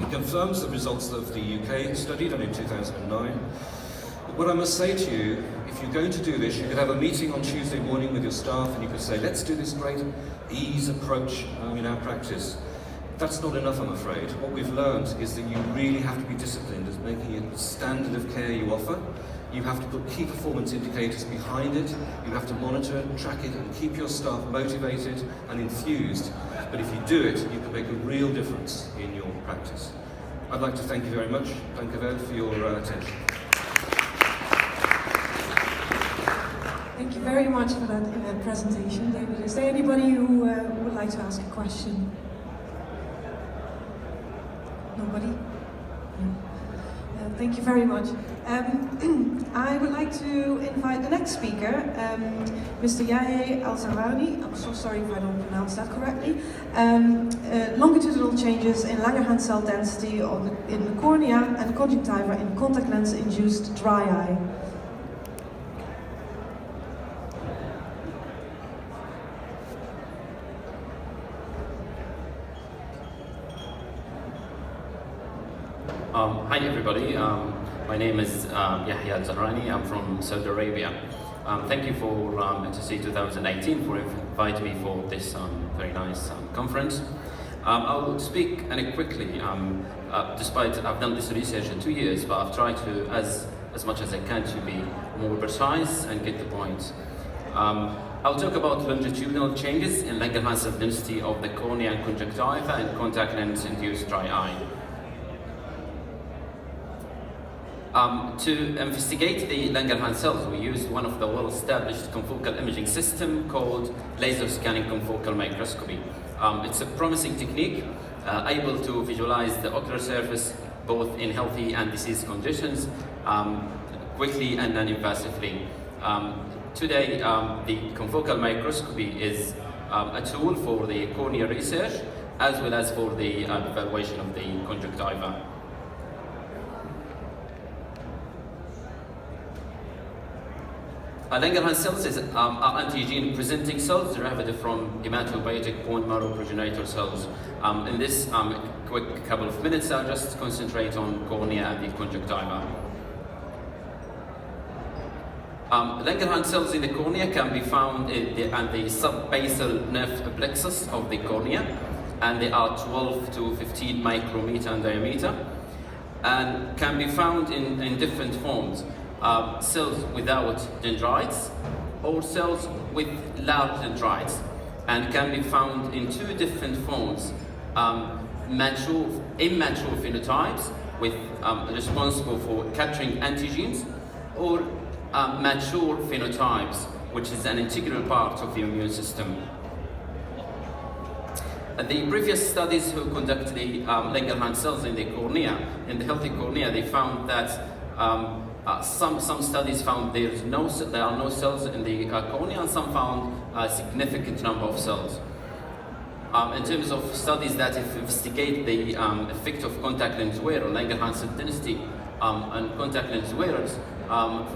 It confirms the results of the UK study done in 2009. But what I must say to you, if you're going to do this, you could have a meeting on Tuesday morning with your staff and you could say, let's do this great ease approach in our practice. That's not enough, I'm afraid. What we've learned is that you really have to be disciplined as making it the standard of care you offer. You have to put key performance indicators behind it. You have to monitor it, track it, and keep your staff motivated and enthused. But if you do it, you can make a real difference in your practice. I'd like to thank you very much, Dank u wel, for your attention. Thank you very much for that presentation, David. Is there anybody who would like to ask a question? Nobody? No. Thank you very much. I would like to invite the next speaker, Mr. Yahya Al-Zarani. I'm so sorry if I don't pronounce that correctly. Longitudinal changes in Langerhans cell density in the cornea and conjunctiva in contact lens-induced dry eye. Hi everybody, my name is Yahya Al-Zarani. I'm from Saudi Arabia. Thank you for NTC 2018 for inviting me for this very nice conference. I will speak quickly, despite I've done this research in 2 years, but I've tried to, as much as I can, to be more precise and get the point. I'll talk about longitudinal changes in Langerhans cell density of the cornea and conjunctiva and contact lens-induced dry eye. To investigate the Langerhans cells, we used one of the well-established confocal imaging system called laser scanning confocal microscopy. It's a promising technique, able to visualize the ocular surface both in healthy and diseased conditions, quickly and non-invasively. Today, the confocal microscopy is a tool for the cornea research as well as for the evaluation of the conjunctiva. Langerhans cells are antigen-presenting cells derived from hematobiotic bone marrow progenitor cells. In this quick couple of minutes, I'll just concentrate on cornea and the conjunctiva. Langerhans cells in the cornea can be found in the subbasal nerve plexus of the cornea, and they are 12 to 15 micrometer in diameter, and can be found in different forms. Cells without dendrites or cells with large dendrites, and can be found in two different forms: immature phenotypes with responsible for capturing antigens, or mature phenotypes, which is an integral part of the immune system. The previous studies who conducted the Langerhans cells in the cornea, in the healthy cornea, they found that some studies found there are no cells in the cornea, and some found a significant number of cells. In terms of studies that investigate the effect of contact lens wear on Langerhans cell density and contact lens wearers,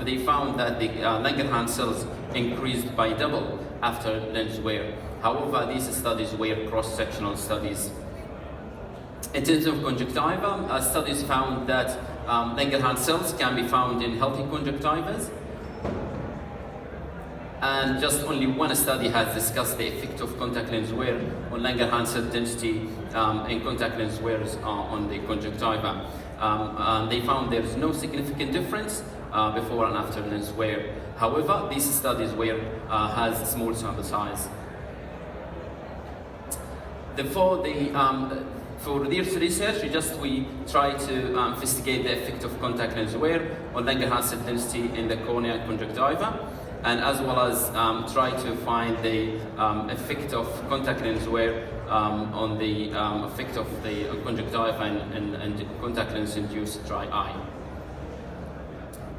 they found that the Langerhans cells increased by double after lens wear. However, these studies were cross-sectional studies. In terms of conjunctiva, studies found that Langerhans cells can be found in healthy conjunctivas, and just only one study has discussed the effect of contact lens wear on Langerhans cell density in contact lens wearers on the conjunctiva. They found there is no significant difference before and after lens wear. However, these studies has a small sample size. For this research, we try to investigate the effect of contact lens wear on Langerhans cell density in the cornea and conjunctiva, and as well as try to find the effect of contact lens wear on the effect of the conjunctiva and contact lens-induced dry eye.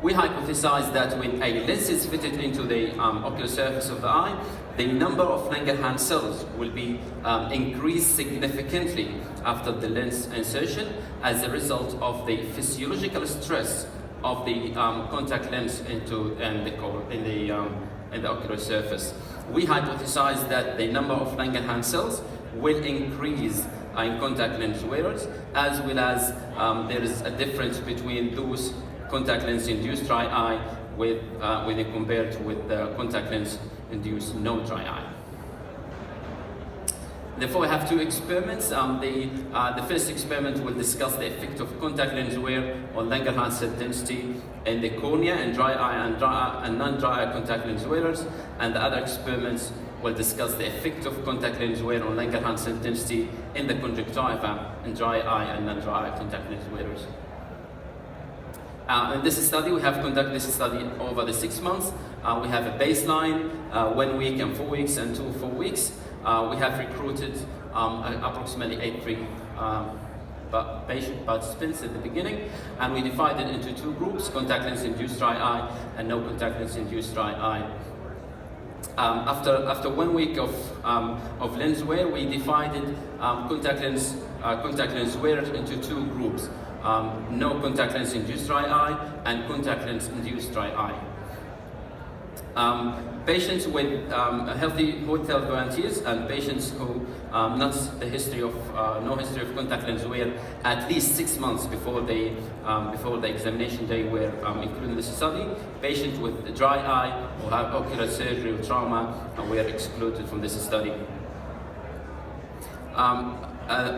We hypothesized that when a lens is fitted into the ocular surface of the eye, the number of Langerhans cells will be increased significantly after the lens insertion as a result of the physiological stress of the contact lens in the ocular surface. We hypothesized that the number of Langerhans cells will increase in contact lens wearers, as well as there is a difference between those contact lens induced dry eye when they compared with the contact lens induced no dry eye. Therefore, we have two experiments. The first experiment will discuss the effect of contact lens wear on Langerhans cell density in the cornea in dry eye and non-dry eye contact lens wearers, and the other experiments will discuss the effect of contact lens wear on Langerhans cell density in the conjunctiva in dry eye and non-dry eye contact lens wearers. In this study, we have conducted this study over the 6 months. We have a baseline, 1 week and 4 weeks and 2 4 weeks. We have recruited approximately 83 patient participants at the beginning, and we divided into 2 groups, contact lens induced dry eye and no contact lens induced dry eye. After 1 week of lens wear, we divided contact lens wearers into 2 groups, no contact lens induced dry eye and contact lens induced dry eye. Patients with healthy hotel volunteers and patients who no history of contact lens wear at least 6 months before the examination day were included in the study. Patients with dry eye who have ocular surgery or trauma were excluded from this study.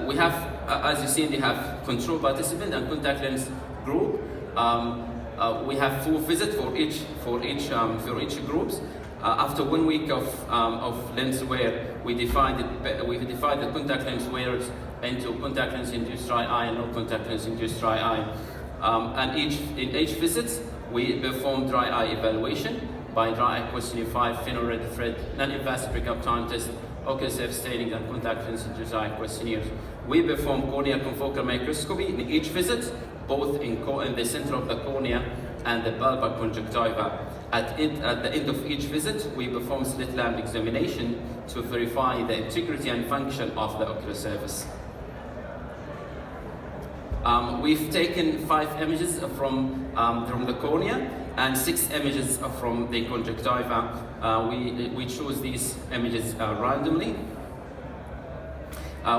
We have, as you see, they have control participant and contact lens group. We have 4 visits for each groups. After 1 week of lens wear, we divide the contact lens wearers into contact lens induced dry eye and no contact lens induced dry eye. And in each visit, we perform dry eye evaluation by dry eye questionnaire 5, phenol red thread, non-invasive breakup time test, ocular self-staining, and contact lens induced eye questionnaires. We perform corneal confocal microscopy in each visit, both in the center of the cornea and the bulbar conjunctiva. At the end of each visit, we perform slit lamp examination to verify the integrity and function of the ocular surface. We've taken 5 images from the cornea and 6 images from the conjunctiva. We choose these images randomly.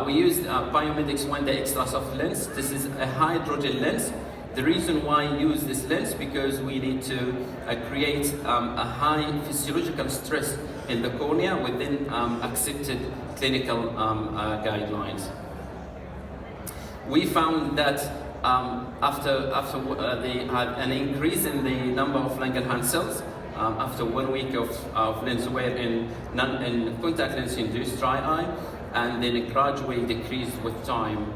We used Biomedics 1-day extra soft lens. This is a hydrogel lens. The reason why we use this lens because we need to create a high physiological stress in the cornea within accepted clinical guidelines. We found that after they had an increase in the number of Langerhans cells after 1 week of lens wear in contact lens induced dry eye, and then it gradually decreased with time.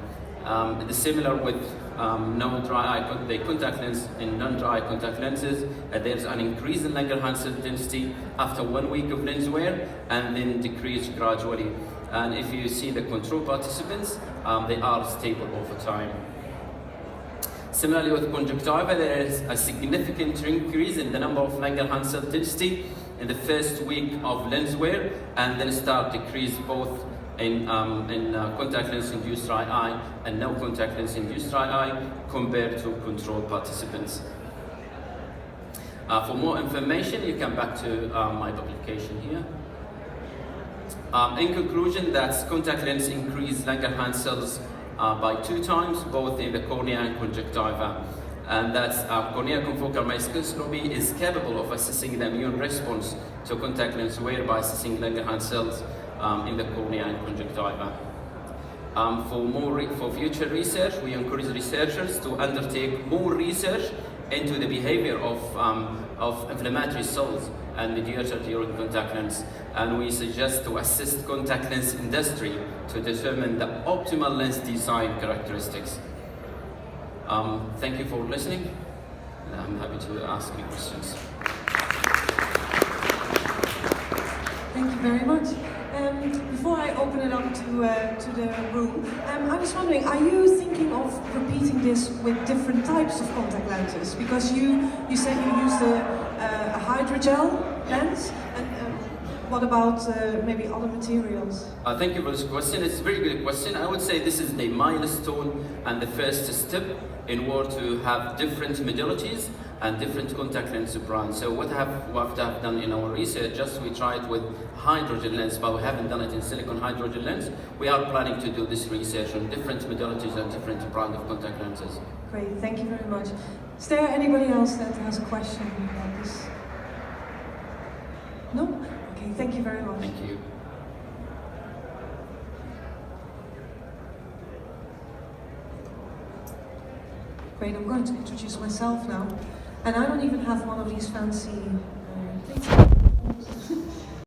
Similar with no dry eye, the contact lens in non-dry contact lenses, there's an increase in Langerhans cell density after 1 week of lens wear, and then decrease gradually. And if you see the control participants, they are stable over time. Similarly with conjunctiva, there is a significant increase in the number of Langerhans cell density in the first week of lens wear, and then start decrease both in contact lens induced dry eye and no contact lens induced dry eye compared to control participants. For more information, you come back to my publication here. In conclusion, that contact lens increase Langerhans cells by 2 times, both in the cornea and conjunctiva, and that corneal confocal microscopy is capable of assessing the immune response to contact lens wear by assessing Langerhans cells in the cornea and conjunctiva. For future research, we encourage researchers to undertake more research into the behavior of inflammatory cells and mediator during contact lens, and we suggest to assist contact lens industry to determine the optimal lens design characteristics. Thank you for listening, and I'm happy to ask any questions. Thank you very much. Before I open it up to the room, I was wondering, are you thinking of repeating this with different types of contact lenses? Because you said you used a hydrogel lens, and what about maybe other materials? Thank you for this question. It's a very good question. I would say this is the milestone and the first step in order to have different modalities and different contact lens brands. So what we have done in our research, just we tried with hydrogen lens, but we haven't done it in silicone hydrogen lens. We are planning to do this research on different modalities and different brand of contact lenses. Great, thank you very much. Is there anybody else that has a question about this? No? Okay, thank you very much. Thank you. Great, I'm going to introduce myself now. And I don't even have one of these fancy plates.